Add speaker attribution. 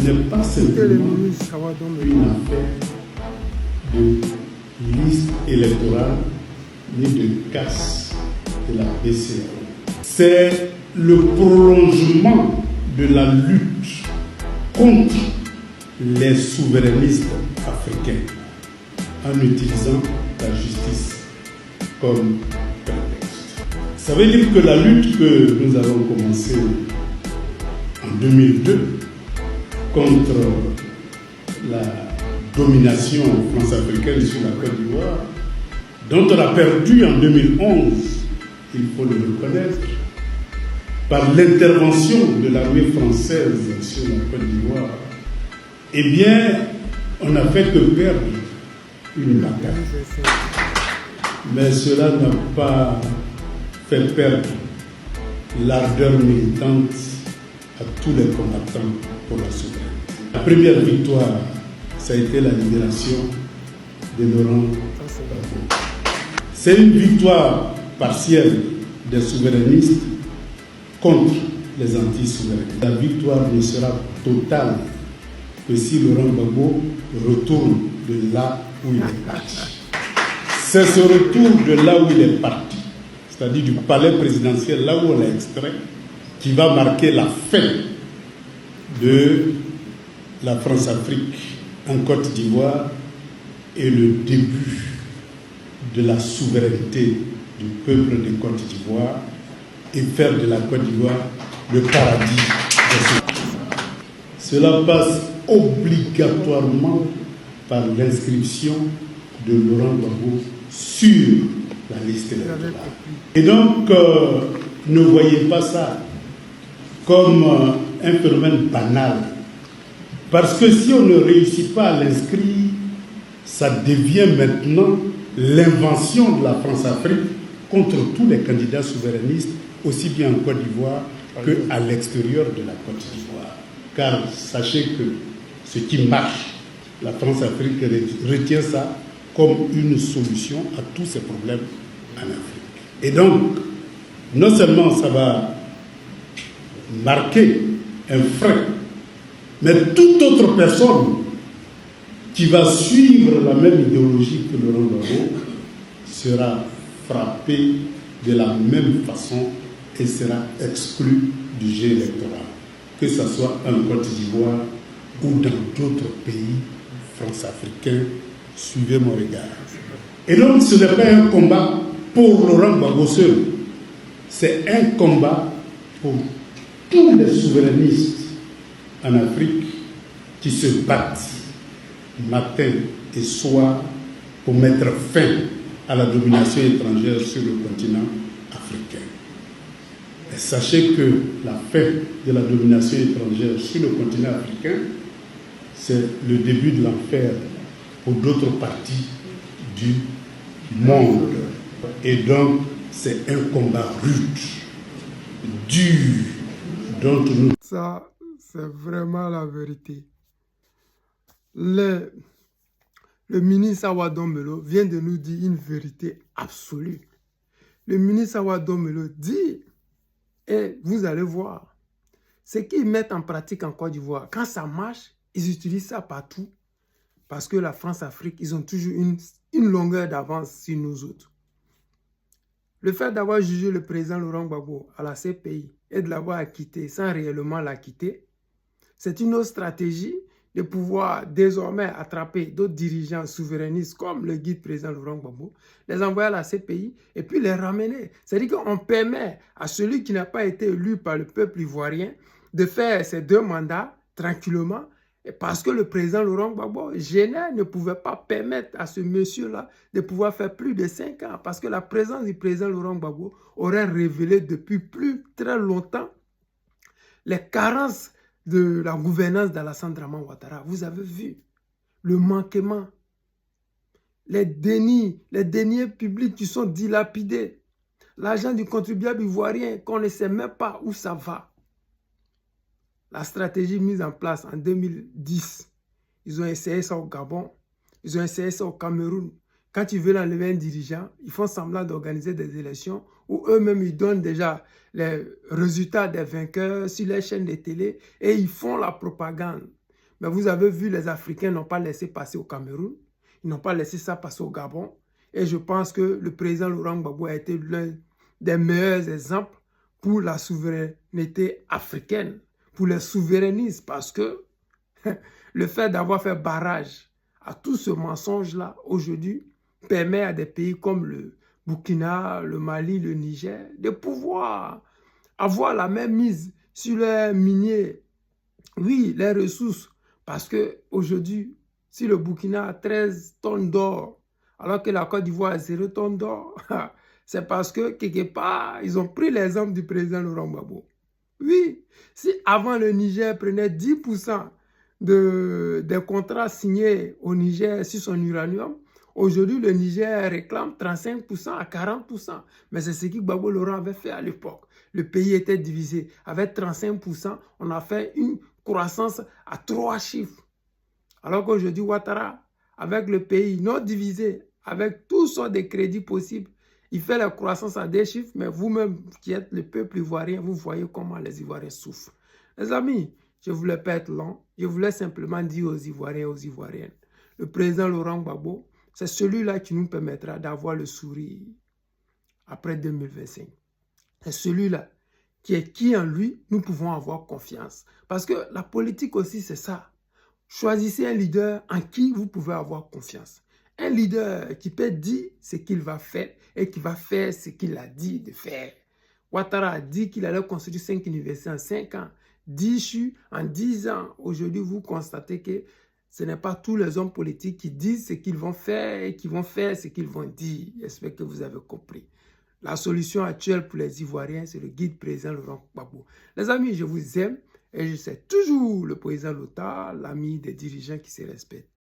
Speaker 1: n'est pas simplement une affaire de liste électorale ni de casse de la BCEAO. C'est le prolongement de la lutte contre les souverainistes africains en utilisant la justice comme prétexte. Ça veut dire que la lutte que nous avons commencée en 2002 contre la domination france-africaine sur la Côte d'Ivoire, dont on a perdu en 2011, il faut le reconnaître, par l'intervention de l'armée française sur la Côte d'Ivoire, eh bien, on n'a fait que perdre une bataille. Mais cela n'a pas fait perdre l'ardeur militante à tous les combattants pour la souveraineté. La première victoire, ça a été la libération de Laurent Gbagbo. C'est une victoire partielle des souverainistes contre les anti-souverainistes. La victoire ne sera totale que si Laurent Gbagbo retourne de là où il est parti. C'est ce retour de là où il est parti, c'est-à-dire du palais présidentiel, là où on l'a extrait, qui va marquer la fin de la France-Afrique en Côte d'Ivoire et le début de la souveraineté du peuple de Côte d'Ivoire et faire de la Côte d'Ivoire le paradis de ce. Cela passe obligatoirement par l'inscription de Laurent Gbagbo sur la liste électorale. Et donc, ne voyez pas ça comme un phénomène banal. Parce que si on ne réussit pas à l'inscrire, ça devient maintenant l'invention de la France-Afrique contre tous les candidats souverainistes, aussi bien en Côte d'Ivoire qu'à l'extérieur de la Côte d'Ivoire. Car sachez que ce qui marche, la France-Afrique retient ça comme une solution à tous ces problèmes en Afrique. Et donc, non seulement ça va marquer un frein, mais toute autre personne qui va suivre la même idéologie que Laurent Gbagbo sera frappée de la même façon et sera exclue du jeu électoral, que ce soit en Côte d'Ivoire ou dans d'autres pays france-africains. Suivez mon regard. Et donc ce n'est pas un combat pour Laurent Gbagbo seul, c'est un combat pour tous les souverainistes en Afrique qui se battent matin et soir pour mettre fin à la domination étrangère sur le continent africain. Et sachez que la fin de la domination étrangère sur le continent africain, c'est le début de l'enfer pour d'autres parties du monde. Et donc, c'est un combat rude, dur, dont nous...
Speaker 2: Ça, c'est vraiment la vérité. Le ministre Awa Dombelo vient de nous dire une vérité absolue. Le ministre Awa Dombelo dit, et vous allez voir, ce qu'ils mettent en pratique en Côte d'Ivoire, quand ça marche, ils utilisent ça partout. Parce que la France-Afrique, ils ont toujours une longueur d'avance sur nous autres. Le fait d'avoir jugé le président Laurent Gbagbo à la CPI et de l'avoir acquitté sans réellement l'acquitter, c'est une autre stratégie de pouvoir désormais attraper d'autres dirigeants souverainistes comme le guide président Laurent Gbagbo, les envoyer à la CPI et puis les ramener. C'est-à-dire qu'on permet à celui qui n'a pas été élu par le peuple ivoirien de faire ses 2 mandats tranquillement. Et parce que le président Laurent Gbagbo, Genève ne pouvait pas permettre à ce monsieur-là de pouvoir faire plus de 5 ans. Parce que la présence du président Laurent Gbagbo aurait révélé depuis très longtemps les carences de la gouvernance d'Alassane Draman Ouattara. Vous avez vu le manquement, les deniers publics qui sont dilapidés, l'argent du contribuable ivoirien qu'on ne sait même pas où ça va. La stratégie mise en place en 2010, ils ont essayé ça au Gabon, ils ont essayé ça au Cameroun. Quand ils veulent enlever un dirigeant, ils font semblant d'organiser des élections où eux-mêmes ils donnent déjà les résultats des vainqueurs sur les chaînes de télé et ils font la propagande. Mais vous avez vu, les Africains n'ont pas laissé passer au Cameroun. Ils n'ont pas laissé ça passer au Gabon. Et je pense que le président Laurent Gbagbo a été l'un des meilleurs exemples pour la souveraineté africaine, pour les souverainistes, parce que le fait d'avoir fait barrage à tout ce mensonge-là, aujourd'hui, permet à des pays comme le Burkina, le Mali, le Niger, de pouvoir avoir la même mise sur les miniers, oui, les ressources. Parce qu'aujourd'hui, si le Burkina a 13 tonnes d'or, alors que la Côte d'Ivoire a 0 tonnes d'or, c'est parce que, quelque part, ils ont pris l'exemple du président Laurent Gbagbo. Oui, si avant le Niger prenait 10% des contrats signés au Niger sur son uranium, aujourd'hui le Niger réclame 35% à 40%. Mais c'est ce que Gbagbo Laurent avait fait à l'époque. Le pays était divisé. Avec 35%, on a fait une croissance à 3 chiffres. Alors qu'aujourd'hui, Ouattara, avec le pays non divisé, avec toutes sortes de crédits possibles, il fait la croissance à 2 chiffres, mais vous-même qui êtes le peuple ivoirien, vous voyez comment les Ivoiriens souffrent. Les amis, je ne voulais pas être long, je voulais simplement dire aux Ivoiriens et aux Ivoiriennes, le président Laurent Gbagbo, c'est celui-là qui nous permettra d'avoir le sourire après 2025. C'est celui-là qui en lui, nous pouvons avoir confiance. Parce que la politique aussi, c'est ça. Choisissez un leader en qui vous pouvez avoir confiance. Un leader qui peut dire ce qu'il va faire et qui va faire ce qu'il a dit de faire. Ouattara a dit qu'il allait construire 5 universités en 5 ans. 10 CHU en 10 ans. Aujourd'hui, vous constatez que ce n'est pas tous les hommes politiques qui disent ce qu'ils vont faire et qui vont faire ce qu'ils vont dire. J'espère que vous avez compris. La solution actuelle pour les Ivoiriens, c'est le guide président Laurent Gbagbo. Les amis, je vous aime et je sais toujours le président Lota, l'ami des dirigeants qui se respectent.